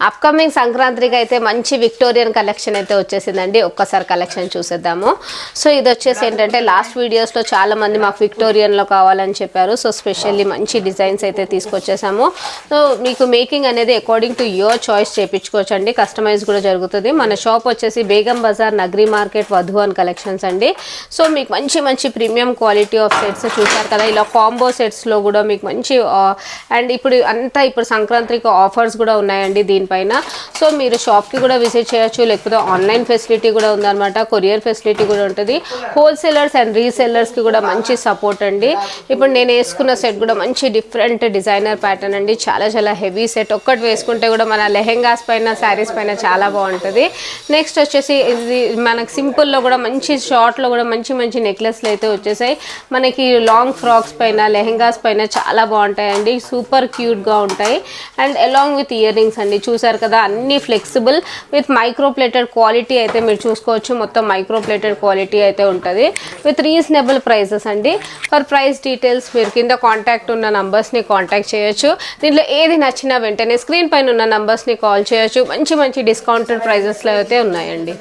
Upcoming సంక్రాంతికి అయితే మంచి విక్టోరియన్ కలెక్షన్ అయితే వచ్చేసిందండి. ఒక్కసారి కలెక్షన్ చూసేద్దాము. సో ఇది వచ్చేసి ఏంటంటే లాస్ట్ వీడియోస్లో చాలా మంది మాకు విక్టోరియన్లో కావాలని చెప్పారు. సో స్పెషల్లీ మంచి డిజైన్స్ అయితే తీసుకొచ్చేసాము. సో మీకు మేకింగ్ అనేది అకార్డింగ్ టు యువర్ చాయిస్ చేయించుకోవచ్చు అండి. కస్టమైజ్ కూడా జరుగుతుంది. మన షాప్ వచ్చేసి బేగం బజార్ నగరి మార్కెట్ వధువన్ కలెక్షన్స్ అండి. సో మీకు మంచి మంచి ప్రీమియం క్వాలిటీ ఆఫ్ సెట్స్ చూసారు కదా, ఇలా కాంబో సెట్స్లో కూడా మీకు మంచి అండ్ ఇప్పుడు సంక్రాంతికి ఆఫర్స్ కూడా ఉన్నాయండి దీనిపైన. సో మీరు షాప్కి కూడా విజిట్ చేయొచ్చు, లేకపోతే ఆన్లైన్ ఫెసిలిటీ కూడా ఉందన్నమాట. కొరియర్ ఫెసిలిటీ కూడా ఉంటుంది. హోల్సేలర్స్ అండ్ రీసెల్లర్స్కి కూడా మంచి సపోర్ట్ అండి. ఇప్పుడు నేను వేసుకున్న సెట్ కూడా మంచి డిఫరెంట్ డిజైనర్ ప్యాటర్న్ అండి. చాలా చాలా హెవీ సెట్, ఒక్కటి వేసుకుంటే కూడా మన లెహెంగాస్ పైన శారీస్ పైన చాలా బాగుంటుంది. నెక్స్ట్ వచ్చేసి ఇది మనకి సింపుల్లో కూడా మంచి షార్ట్లో కూడా మంచి మంచి నెక్లెస్లు అయితే వచ్చేసాయి. మనకి లాంగ్ ఫ్రాక్స్ పైన లెహెంగాస్ పైన చాలా బాగుంటాయండి. సూపర్ క్యూట్గా ఉంటాయి. And along with ear rings అండి. చూసారు కదా, అన్ని ఫ్లెక్సిబుల్ విత్ మైక్రోప్లేటెడ్ క్వాలిటీ అయితే మీరు చూసుకోవచ్చు. మొత్తం మైక్రోప్లేటెడ్ క్వాలిటీ అయితే ఉంటుంది విత్ రీజనబుల్ ప్రైజెస్ అండి. ఫర్ ప్రైస్ డీటెయిల్స్ మీరు కింద కాంటాక్ట్ ఉన్న నంబర్స్ని కాంటాక్ట్ చేయొచ్చు. దీంట్లో ఏది నచ్చినా వెంటనే స్క్రీన్ పైన ఉన్న నంబర్స్ని కాల్ చేయొచ్చు. మంచి మంచి డిస్కౌంటెడ్ ప్రైజెస్లో అయితే ఉన్నాయండి.